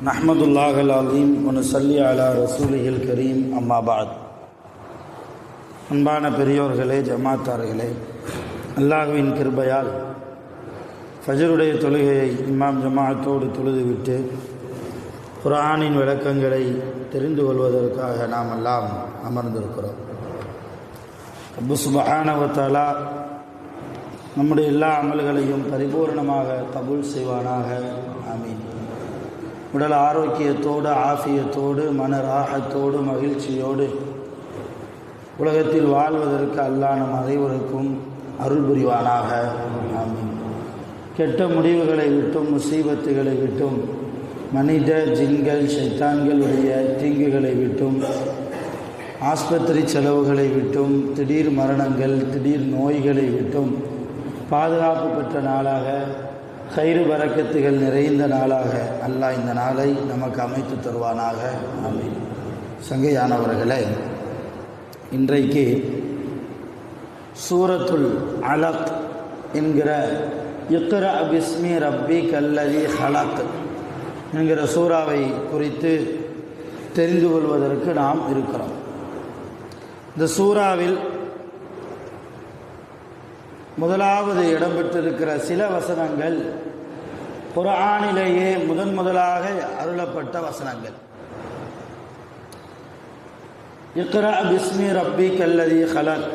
நஹ்மதுல்லாஹல் அலீம் வனுஸல்லி அலா ரசூலிஹில் கரீம். அம்மா பாத். அன்பான பெரியோர்களே, ஜமாத்தார்களே, அல்லாஹ்வின் கிருபையால் ஃபஜருடைய தொழுகையை இமாம் ஜமாஅத்தோடு தொழுதுவிட்டு குர்ஆனின் விளக்கங்களை தெரிந்து கொள்வதற்காக நாம் எல்லாம் அமர்ந்திருக்கிறோம். ரப்பு சுப்ஹானஹு வ தஆலா நம்முடைய எல்லா அமல்களையும் பரிபூர்ணமாக கபூல் செய்வானாக. ஆமீன். உடல் ஆரோக்கியத்தோடு, ஆஃபியத்தோடு, மன ராஹத்தோடு, மகிழ்ச்சியோடு உலகத்தில் வாழ்வதற்கு அல்லாஹ் நம் அனைவருக்கும் அருள் புரிவானாக. ஆமீன். கெட்ட முடிவுகளை விட்டும், முசீபத்துகளை விட்டும், மனித ஜின்கள் ஷைத்தான்களுடைய தீங்குகளை விட்டும், ஆஸ்பத்திரி செலவுகளை விட்டும், திடீர் மரணங்கள், திடீர் நோய்களை விட்டும் பாதுகாப்பு பெற்ற நாளாக, கைரு பரக்கத்துகள் நிறைந்த நாளாக அல்லாஹ் இந்த நாளை நமக்கு அமைத்து தருவானாக. ஆமீன். சங்கையானவர்களே, இன்றைக்கு சூரத்துல் அலக் என்கிற இக்ரா பிஸ்மி ரப்பி கல்லதி ஹலக் என்கிற சூறாவை குறித்து தெரிந்து கொள்வதற்கு நாம் இருக்கிறோம். இந்த சூறாவில் முதலாவது இடம்பெற்றிருக்கிற சில வசனங்கள் குர்ஆனிலேயே முதலாக அருளப்பட்ட வசனங்கள். இக்ரா பிஸ்மி ரப்பி கல்லதி ஹலக்.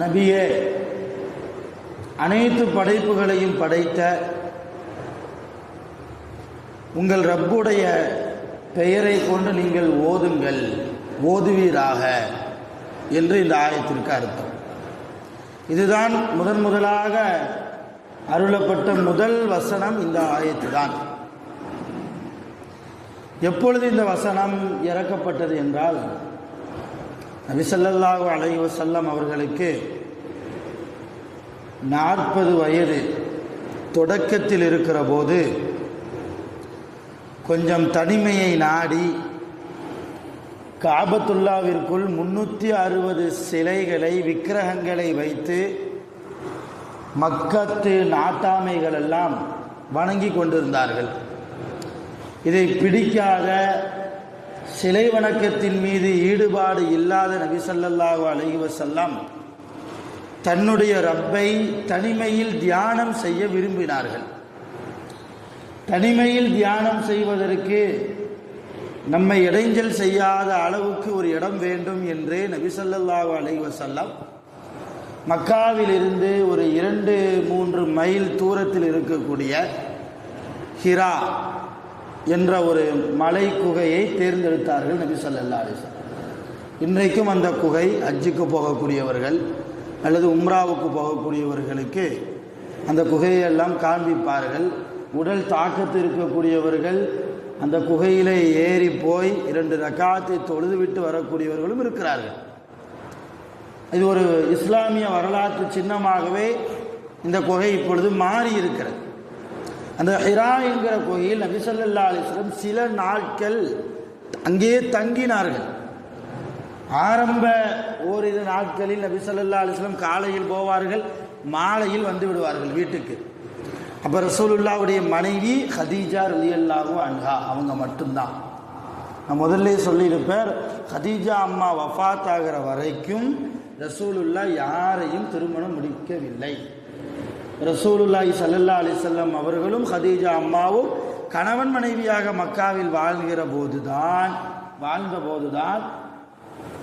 நபியே, அனைத்து படைப்புகளையும் படைத்த உங்கள் ரப்புடைய பெயரை கொண்டு நீங்கள் ஓதுங்கள், ஓதுவீராக என்று இந்த ஆயத்திற்கு அர்த்தம். இதுதான் முதலாக அருளப்பட்ட முதல் வசனம் இந்த ஆயத்து தான். எப்பொழுது இந்த வசனம் இறக்கப்பட்டது என்றால், நபி ஸல்லல்லாஹு அலைஹி வஸல்லம் அவர்களுக்கு 40 வயது தொடக்கத்தில் இருக்கிற போது கொஞ்சம் தனிமையை நாடி காபத்துல்லாவிற்குள் 360 சிலைகளை, விக்கிரகங்களை வைத்து மக்கத்து நாட்டாமைகள் எல்லாம் வணங்கி கொண்டிருந்தார்கள். இதை பிடிக்காத, சிலை வணக்கத்தின் மீது ஈடுபாடு இல்லாத நபி ஸல்லல்லாஹு அலைஹி வஸல்லம் தன்னுடைய ரப்பை தனிமையில் தியானம் செய்ய விரும்பினார்கள். தனிமையில் தியானம் செய்வதற்கு நம்மை இடைஞ்சல் செய்யாத அளவுக்கு ஒரு இடம் வேண்டும் என்று நபி ஸல்லல்லாஹு அலைஹி வஸல்லம் மக்காவிலிருந்து ஒரு 2-3 மைல் தூரத்தில் இருக்கக்கூடிய ஹிரா என்ற ஒரு மலை குகையை தேர்ந்தெடுத்தார்கள் நபி ஸல்லல்லாஹு அலைஹி வஸல்லம். இன்றைக்கும் அந்த குகை ஹஜ்ஜுக்கு போகக்கூடியவர்கள் அல்லது உம்ராவுக்கு போகக்கூடியவர்களுக்கு அந்த குகையெல்லாம் காண்பிப்பார்கள். உடல் தாக்கத்து இருக்கக்கூடியவர்கள் அந்த குகையிலே ஏறி போய் 2 ரக்காத்தை தொழுதுவிட்டு வரக்கூடியவர்களும் இருக்கிறார்கள். இது ஒரு இஸ்லாமிய வரலாற்று சின்னமாகவே இந்த குகை இப்பொழுது மாறி இருக்கிறது. அந்த ஹிரா என்கிற குகையில் நபி ஸல்லல்லாஹு அலைஹி வஸல்லம் சில நாட்கள் அங்கே தங்கினார்கள். ஆரம்ப ஓரிரு நாட்களில் நபி ஸல்லல்லாஹு அலைஹி வஸல்லம் காலையில் போவார்கள், மாலையில் வந்து விடுவார்கள் வீட்டுக்கு. அப்போ ரசூலுல்லாவுடைய மனைவி ஹதீஜா ரலியல்லாஹு அன்ஹா அவங்க மட்டும்தான். நான் முதல்ல சொல்லியிருப்பேன், ஹதீஜா அம்மா வஃபாத் ஆகிற வரைக்கும் ரசூலுல்லா யாரையும் திருமணம் முடிக்கவில்லை. ரசூலுல்லாஹி ஸல்லல்லாஹு அலைஹி வஸல்லம் அவர்களும் ஹதீஜா அம்மாவும் கணவன் மனைவியாக மக்காவில் வாழ்ந்த போதுதான்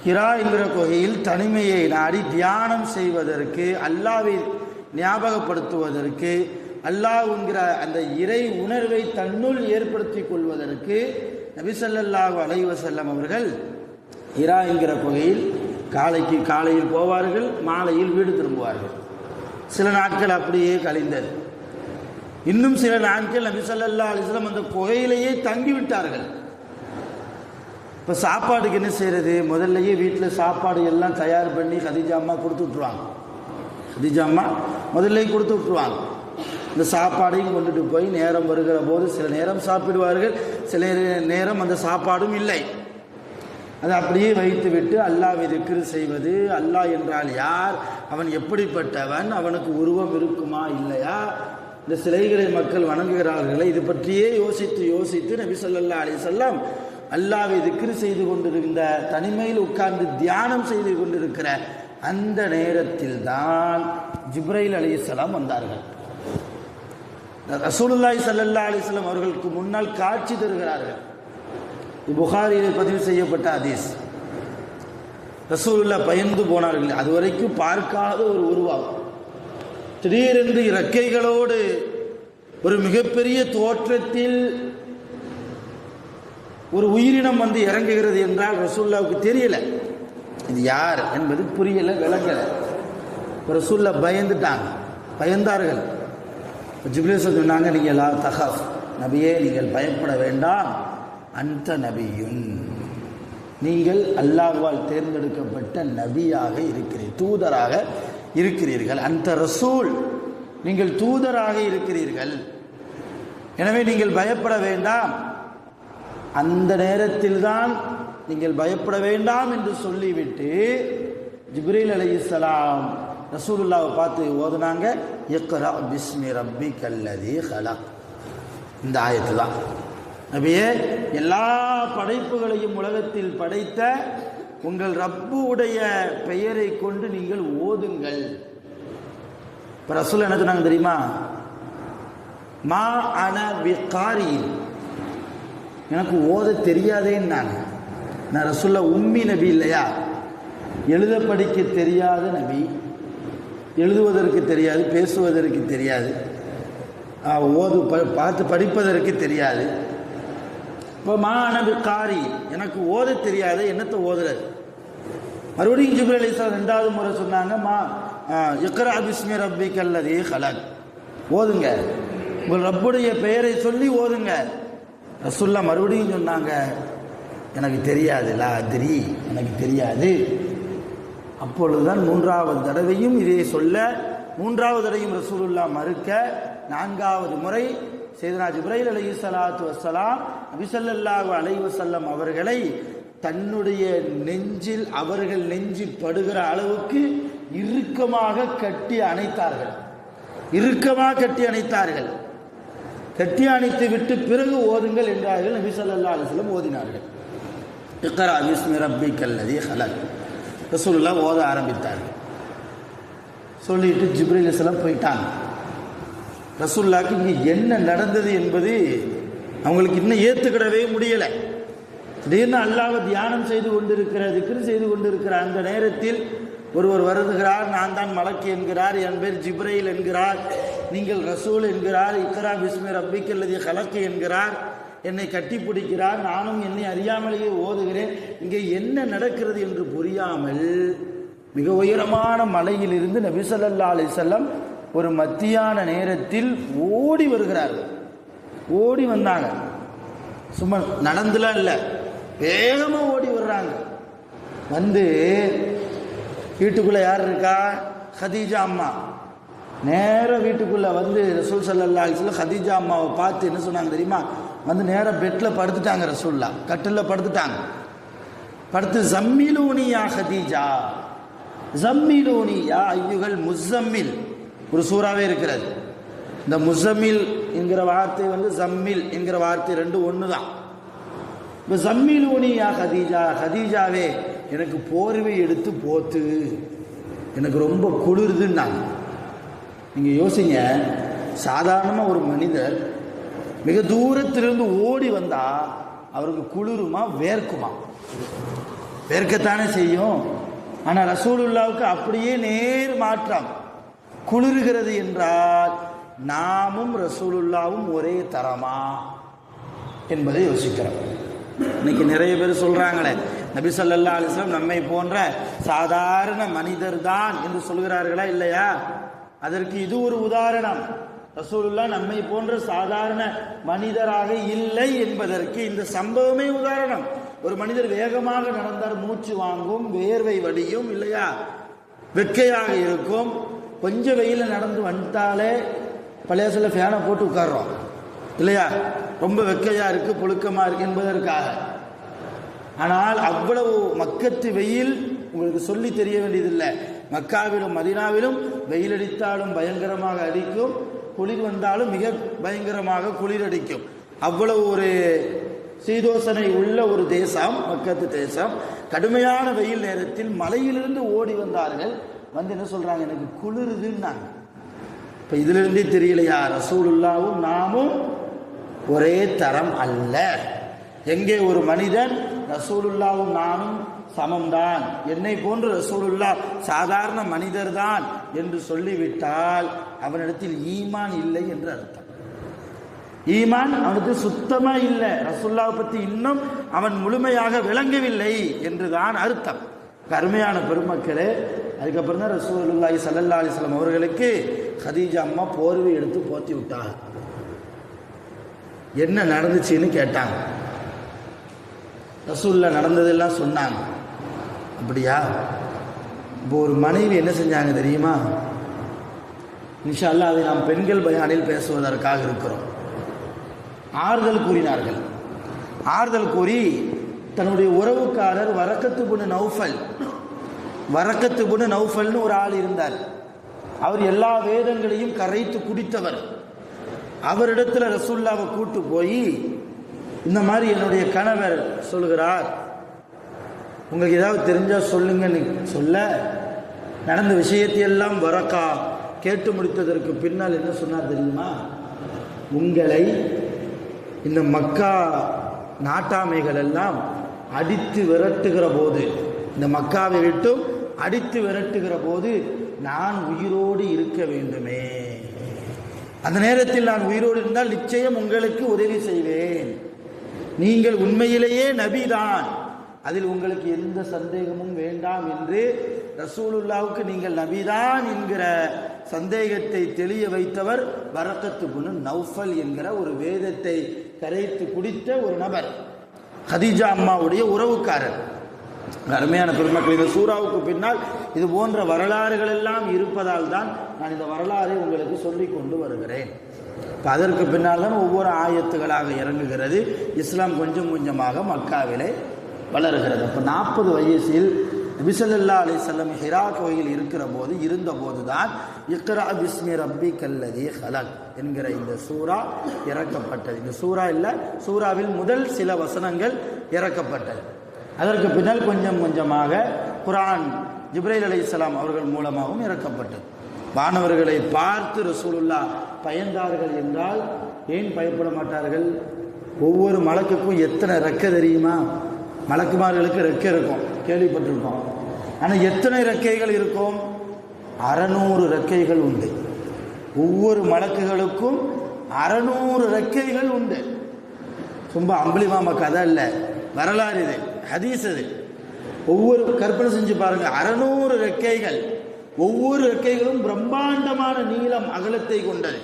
ஹிரா என்கிற குகையில் தனிமையை நாடி தியானம் செய்வதற்கு, அல்லாஹ்வை ஞாபகப்படுத்துவதற்கு, அல்லாஹ் என்கிற அந்த இறை உணர்வை தன்னுள் ஏற்படுத்தி கொள்வதற்கு நபி ஸல்லல்லாஹு அலைஹி வஸல்லம் அவர்கள் ஹிரா என்கிற குகையில் காலையில் போவார்கள், மாலையில் வீடு திரும்புவார்கள். சில நாட்கள் அப்படியே கழிந்தது. இன்னும் சில நாட்கள் நபி ஸல்லல்லாஹு அலைஹி வஸல்லம் அந்த குகையிலேயே தங்கிவிட்டார்கள். இப்போ சாப்பாடுக்கு என்ன செய்யறது? முதல்லையே வீட்டில் சாப்பாடு எல்லாம் தயார் பண்ணி ஹதீஜா அம்மா கொடுத்து விட்ருவாங்க. ஹதீஜா அம்மா முதல்ல கொடுத்து விட்ருவாங்க. இந்த சாப்பாடையும் கொண்டுட்டு போய் நேரம் வருகிற போது சில நேரம் சாப்பிடுவார்கள், சில நேரம் அந்த சாப்பாடும் இல்லை. அதை அப்படியே வைத்துவிட்டு அல்லாஹ்வை திக்ர் செய்வது, அல்லாஹ் என்றால் யார், அவன் எப்படிப்பட்டவன், அவனுக்கு உருவம் இருக்குமா இல்லையா, இந்த சிலைகளை மக்கள் வணங்குகிறார்களே, இது பற்றியே யோசித்து யோசித்து நபி ஸல்லல்லாஹு அலைஹி வஸல்லம் அல்லாஹ்வை திக்ர் செய்து கொண்டிருந்த, தனிமையில் உட்கார்ந்து தியானம் செய்து கொண்டிருக்கிற அந்த நேரத்தில் தான் ஜிப்ரைல் அலைஹிஸ்ஸலாம் வந்தார்கள். ரசூலுல்லாஹி ஸல்லல்லாஹு அலைஹி வஸல்லம் அவர்களுக்கு முன்னால் காட்சி தருகிறார்கள். புகாரியில் பதிவு செய்யப்பட்ட ஹதீஸ். ரசூலுல்லாஹ் பயந்து போனார்கள். அதுவரைக்கும் பார்க்காத ஒரு உருவம், திடீரென்று இறக்கைகளோடு ஒரு மிகப்பெரிய தோற்றத்தில் ஒரு உயிரினம் வந்து இறங்குகிறது என்றால் ரசூலுல்லாஹ்வுக்கு தெரியல, இது யார் என்பது புரியல, விளங்கல. ரசூலுல்லாஹ் பயந்தார்கள். ஜிப்ரீல் சொன்னாங்க, நீங்கள் லா தஹாஃப், நபியே நீங்கள் பயப்பட வேண்டாம், அந்த நபியுன், நீங்கள் அல்லாஹ்வால் தேர்ந்தெடுக்கப்பட்ட நபியாக இருக்கிறீர்கள், தூதராக இருக்கிறீர்கள். அந்த ரசூல், நீங்கள் தூதராக இருக்கிறீர்கள், எனவே நீங்கள் பயப்பட வேண்டாம். அந்த நேரத்தில் தான் நீங்கள் பயப்பட வேண்டாம் என்று சொல்லிவிட்டு ஜிப்ரீல் அலைஹிஸ்ஸலாம் ரசூலுல்லாஹ்வை பார்த்து ஓதுனாங்க, இக்ரா பிஸ்மி ரப்பிக்கல்லதீ ஹலக். இந்த ஆயத்து தான், நபியே எல்லா படைப்புகளையும் உலகத்தில் படைத்த உங்கள் ரப்புடைய பெயரை கொண்டு நீங்கள் ஓதுங்கள். இப்போ ரசூல் என்ன சொன்னாங்க தெரியுமா, மா அன பிகாரி, எனக்கு ஓத தெரியாதேன்னாங்க. நான் ரசூல்லா உம்மி நபி இல்லையா, எழுத படிக்க தெரியாத நபி, எழுதுவதற்கு தெரியாது, பேசுவதற்கு தெரியாது, பார்த்து படிப்பதற்கு தெரியாது. இப்போ மா அனபி காரி, எனக்கு ஓத தெரியாது, என்னத்தை ஓதுறது. மறுபடியும் ஜிப்ரீல் அலைஹிஸ்ஸலாம் ரெண்டாவது முறை சொன்னாங்க, மா இக்ரா பிஸ்மி ரப்பிக்கல்லதீ ஹலக், ஓதுங்க, உங்கள் ரப்புடைய பெயரை சொல்லி ஓதுங்க. ரசூலுல்லாஹ் மறுபடியும் சொன்னாங்க, எனக்கு தெரியாது, லா அத்ரி, எனக்கு தெரியாது. அப்பொழுதுதான் மூன்றாவது தடவையும் இதே சொல்ல, மூன்றாவது தடவையும் ரசூலுல்லாஹ் மறுக்க, நான்காவது முறை சையதுனா ஜிப்ரீல் அலைஹிஸ்ஸலாத்து வஸ்ஸலாம் நபி ஸல்லல்லாஹு அலைஹி வஸல்லம் அவர்களை தன்னுடைய நெஞ்சில், அவர்கள் நெஞ்சில் படுகிற அளவுக்கு இறுக்கமாக கட்டி அணைத்தார்கள். கட்டி அணைத்து விட்டு பிறகு ஓதுங்கள் என்றார்கள். நபி ஸல்லல்லாஹு அலைஹி வஸல்லம் ஓதினார்கள், இக்ரா பிஸ்மி ரப்பிக்கல்லதீ ஹலக். ரசூலுல்லாஹ் ஓத ஆரம்பித்தார்கள். சொல்லிட்டு ஜிப்ரீல் அலைஹிஸ்ஸலாம் போயிட்டாங்க. ரசூலுல்லாஹ்க்கு இங்கே என்ன நடந்தது என்பது அவங்களுக்கு இன்னும் ஏற்றுக்கிடவே முடியலை. திடீர்னு அல்லாஹ்வை தியானம் செய்து கொண்டிருக்கிற, திக்ர் செய்து கொண்டிருக்கிற அந்த நேரத்தில் ஒருவர் வருகிறார், நான் தான் மலக்கு என்கிறார், என் பேர் ஜிப்ரீல் என்கிறார், நீங்கள் ரசூல் என்கிறார், இக்ரா பிஸ்மி ரப்பிக்கல்லதீ ஹலக் என்கிறார், என்னை கட்டி பிடிக்கிறார், நானும் என்னை அறியாமலேயே ஓதுகிறேன், இங்கே என்ன நடக்கிறது என்று புரியாமல் மிக உயரமான மலையிலிருந்து நபி ஸல்லல்லாஹு அலைஹி வஸல்லம் ஒரு மத்தியான நேரத்தில் ஓடி வருகிறார்கள். ஓடி வந்தாங்க, சும்மா நடந்துலாம் இல்லை, வேகமாக ஓடி வர்றாங்க. வந்து வீட்டுக்குள்ளே யார் இருக்கா, ஹதீஜா அம்மா. நேராக வீட்டுக்குள்ளே வந்து ரசூல் ஸல்லல்லாஹு அலைஹி வஸல்லம் ஹதீஜா அம்மாவை பார்த்து என்ன சொன்னாங்க தெரியுமா, வந்து நேராக பெட்டில் படுத்துட்டாங்க. ரசூலுல்லாஹ் கட்டிலில் படுத்துட்டாங்க. படுத்து ஜம்மிலூனி யா ஹதீஜா, ஜம்மிலூனி யா ஐயுகல் முஸம்மில், ஒரு சூறாவே இருக்கிறது. இந்த முஸம்மில் என்கிற வார்த்தை வந்து ஜம்மில் என்கிற வார்த்தை ரெண்டு ஒன்று தான். இப்போ ஜம்மிலூனி யா ஹதீஜா, ஹதீஜாவே எனக்கு போர்வை எடுத்து போத்து, எனக்கு ரொம்ப குளிருதுன்னாங்க. நீங்கள் யோசிங்க, சாதாரணமாக ஒரு மனிதர் மிக தூரத்திலிருந்து ஓடி வந்தால் அவருக்கு குளிருமா வேர்க்குமா? வேர்க்கத்தானே செய்யும். ஆனால் ரசூலுல்லாவுக்கு அப்படியே நேர் மாற்றம், குளிர்கிறது என்றால் நாமும் ரசூலுல்லாவும் ஒரே தரமா என்பதை யோசிக்கிறோம். இன்னைக்கு நிறைய பேர் சொல்றாங்களே, நபி ஸல்லல்லாஹு அலைஹி வஸல்லம் நம்மை போன்ற சாதாரண மனிதர் தான் என்று சொல்கிறார்களா இல்லையா? அதற்கு இது ஒரு உதாரணம். ரசூலுல்லாஹ் நம்மை போன்ற சாதாரண மனிதராக இல்லை என்பதற்கு இந்த சம்பவமே உதாரணம். ஒரு மனிதர் வேகமாக நடந்தார், மூச்சு வாங்கும், வேர்வை வடியும் இல்லையா, வெக்கையாக இருக்கும். கொஞ்சம் வெயில நடந்து வந்துட்டாலே பழைய சில ஃபேனை போட்டு உட்கார்றோம் இல்லையா, ரொம்ப வெக்கையா இருக்கு, புழுக்கமா இருக்கு என்பதற்காக. ஆனால் அவ்வளவு மக்கத்து வெயில் உங்களுக்கு சொல்லி தெரிய வேண்டியதில்லை. மக்காவிலும் மதீனாவிலும் வெயில் அடித்தாலும் பயங்கரமாக அடிக்கும், குளிர் வந்தாலும் மிக பயங்கரமாக குளிர் அடிக்கும். அவ்வளவு ஒரு சீதோசனை உள்ள ஒரு தேசம் மக்கத்து தேசம். கடுமையான வெயில் நேரத்தில் மலையிலிருந்து ஓடி வந்தார்கள். வந்து என்ன சொல்றாங்க, எனக்கு குளிருதுன்னாங்க. இப்ப இதிலிருந்தே தெரியலையா, ரசூலுல்லாவும் நாமும் ஒரே தரம் அல்ல. எங்கே ஒரு மனிதன் ரசூலுல்லாவும் நானும் சமம்தான், என்னை போன்று ரசூலுல்லா சாதாரண மனிதர் தான் என்று சொல்லிவிட்டால் அவனிடத்தில் ஈமான் இல்லை என்று அர்த்தம். ஈமான் அவனுக்கு சுத்தமா இல்லை, ரசூலுல்லாவை பற்றி இன்னும் அவன் முழுமையாக விளங்கவில்லை என்றுதான் அர்த்தம். அருமையான பெருமக்களே, அதுக்கப்புறம் தான் ரசூலுல்லாஹி ஸல்லல்லாஹு அலைஹி வஸல்லம் அவர்களுக்கு கதீஜா அம்மா போர்வை எடுத்து போத்தி விட்டாங்க. என்ன நடந்துச்சுன்னு கேட்டாங்க. ரசூலுல்லா நடந்ததெல்லாம் சொன்னாங்க. அப்படியா? இப்போ ஒரு மனைவி என்ன செஞ்சாங்க தெரியுமா? இன்ஷா அல்லாஹ் அதை நாம் பெண்கள் பயானில் பேசுவதற்காக இருக்கிறோம். ஆறுதல் கூறினார்கள். ஆறுதல் கூறி தன்னுடைய உறவுக்காரர் வரக்கத்து புனு நௌஃபல்னு ஒரு ஆள் இருந்தார். அவர் எல்லா வேதங்களையும் கரைத்து குடித்தவர். அவரிடத்துல ரசூலுல்லாவை கூட்டு போய், இந்த மாதிரி என்னுடைய கணவர் சொல்கிறார், உங்களுக்கு ஏதாவது தெரிஞ்சா சொல்லுங்கன்னு சொல்ல, நடந்த விஷயத்தையெல்லாம் வரக்கா கேட்டு முடித்ததற்கு பின்னால் என்ன சொன்னார் தெரியுமா? உங்களை இந்த மக்கா நாட்டாமைகள் எல்லாம் அடித்து விரட்டுகிற போது, இந்த மக்காவை விட்டும் அடித்து விரட்டுகிற போது நான் உயிரோடு இருக்க வேண்டுமே. அந்த நேரத்தில் நான் உயிரோடு இருந்தால் நிச்சயம் உங்களுக்கு உதவி செய்வேன். நீங்கள் உண்மையிலேயே நபிதான், அதில் உங்களுக்கு எந்த சந்தேகமும் வேண்டாம் என்று ரசூலுல்லாவுக்கு நீங்கள் நபிதான் என்கிற சந்தேகத்தை தெளிய வைத்தவர் வரக்கத்து புனு நௌஃபல் என்கிற ஒரு வேதத்தை கரைத்து குடித்த ஒரு நபர், கதீஜா அம்மாவுடைய உறவுக்காரர். அருமையான பெருமக்கள், இந்த சூறாவுக்கு பின்னால் இது போன்ற வரலாறுகள் எல்லாம் இருப்பதால் தான் நான் இந்த வரலாறை உங்களுக்கு சொல்லிக் கொண்டு வருகிறேன். இப்போ அதற்கு பின்னால் தான் ஒவ்வொரு ஆயத்துகளாக இறங்குகிறது. இஸ்லாம் கொஞ்சம் கொஞ்சமாக மக்காவிலே வளர்கிறது. அப்போ 40 வயசில் நபி ஸல்லல்லாஹு அலைஹி வஸல்லம் ஹிரா கோயில் இருந்தபோது தான் இக்ரா பிஸ்மி ரப்பிக்கல் லதீ ஹலக் என்கிற இந்த சூரா இறக்கப்பட்டது. இந்த சூரா இல்லை, சூறாவில் முதல் சில வசனங்கள் இறக்கப்பட்டது. அதற்கு பின்னால் கொஞ்சம் கொஞ்சமாக குர்ஆன் ஜிப்ரீல் அலைஹிஸ்ஸலாம் அவர்கள் மூலமாகவும் இறக்கப்பட்டது. வானவர்களை பார்த்து ரசூலுல்லாஹ் பயந்தார்கள் என்றால் ஏன் பயப்பட மாட்டார்கள்? ஒவ்வொரு மலக்குக்கும் எத்தனை ரெக்கை தெரியுமா? மலக்குமார்களுக்கு ரெக்கை இருக்கும், கேள்விப்பட்டிருக்கோம். ஆனால் எத்தனை ரெக்கைகள் இருக்கும்? 600 ரெக்கைகள் உண்டு. ஒவ்வொரு மலக்குகளுக்கும் 600 ரெக்கைகள் உண்டு. ரொம்ப அம்பளிமாம கதை இல்லை, வரலாறு இது, ஹதீஸ் இது. ஒவ்வொரு கற்பனை செஞ்சு பாருங்க, 600 ரெக்கைகள், ஒவ்வொரு ரெக்கைகளும் பிரம்மாண்டமான நீளம் அகலத்தை கொண்டது.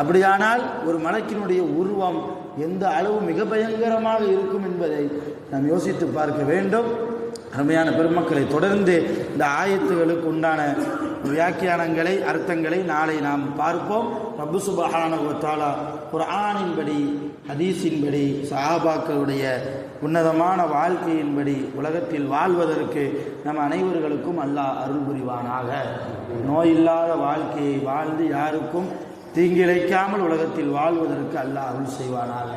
அப்படியானால் ஒரு மலக்கினுடைய உருவம் எந்த அளவு மிக பயங்கரமாக இருக்கும் என்பதை நாம் யோசித்து பார்க்க வேண்டும். அருமையான பெருமக்களை, தொடர்ந்து இந்த ஆயத்துகளுக்கு உண்டான வியாக்கியானங்களை, அர்த்தங்களை நாளை நாம் பார்ப்போம். ரப்பு சுப்ஹானஹு வ தஆலா குர்ஆனின்படி, ஹதீஸின்படி, சஹாபாக்களுடைய உன்னதமான வாழ்க்கையின்படி உலகத்தில் வாழ்வதற்கு நம் அனைவர்களுக்கும் அல்லாஹ் அருள் புரிவானாக. நோயில்லாத வாழ்க்கையை வாழ்ந்து யாருக்கும் தீங்கிழைக்காமல் உலகத்தில் வாழ்வதற்கு அல்லாஹ் அருள் செய்வானாக.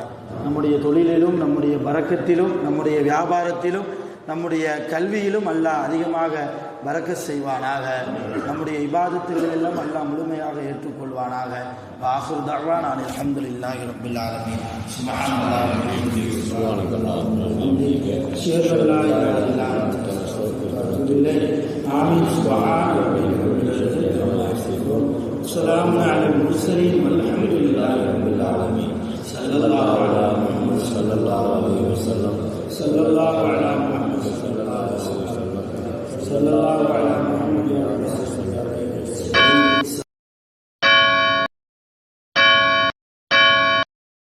நம்முடைய தொழிலிலும், நம்முடைய பரக்கத்திலும், நம்முடைய வியாபாரத்திலும், நம்முடைய கல்வியிலும் அல்லாஹ் அதிகமாக பரக்கத் செய்வானாக. நம்முடைய இபாதத்துகள் எல்லாம் அல்லாஹ் முழுமையாக ஏற்றுக்கொள்வானாக. ஆகிரு தஅவானா அல்ஹம்துலில்லாஹி ரப்பில் ஆலமீன். சுப்ஹானல்லாஹி வ பிஹம்திஹி, சுப்ஹானல்லாஹி வ பிஹம்திஹி, அஷ்ஹது அல்லா இலாஹா இல்லா அன்த, அஸ்தக்ஃபிருக வ அத்தூபு இலைக். ஆமீன். சுப்ஹான ரப்பிக ரப்பில் இஸ்ஸத்தி அம்மா யசிஃபூன், வஸ்ஸலாமு அலல் முர்ஸலீன், வல்ஹம்துலில்லாஹி ரப்பில் ஆலமீன். ஸல்லல்லாஹு அலா முஹம்மத் ஸல்லல்லாஹு அலைஹி வஸல்லம். ஸல்லல்லாஹு அலா முஹம்மத் ஸல்லல்லாஹு அலைஹி வஸல்லம். ஸல்லல்லாஹு அலா முஹம்மத்.